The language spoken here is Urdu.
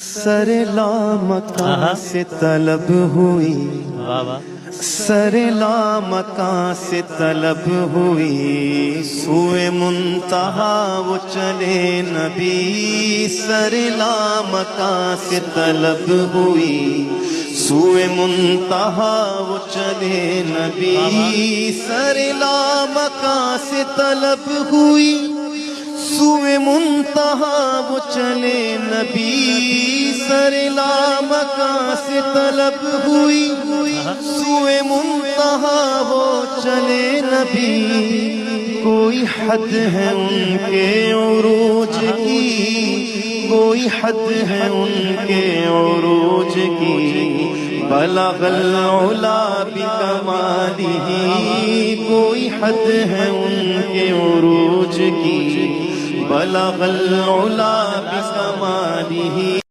سر لامکان سے طلب ہوئی، سر لامکان سے طلب ہوئی، سوئے منتہا وہ چلے نبی، سر لامکان سے طلب ہوئی، سوئے منتہا وہ چلے نبی، سر لامکان سے طلب ہوئی، سوئے منتہا وہ چلے نبی، سر لامکان سے طلب ہوئی، سوئے منتہا وہ چلے نبی، کوئی حد ہے ان کے عروج کی، کوئی حد ہے ان کے عروج کی، بلغ العلا بکمالہ، کوئی حد ہے ان کے عروج کی، بلغ العلا بکمالہ۔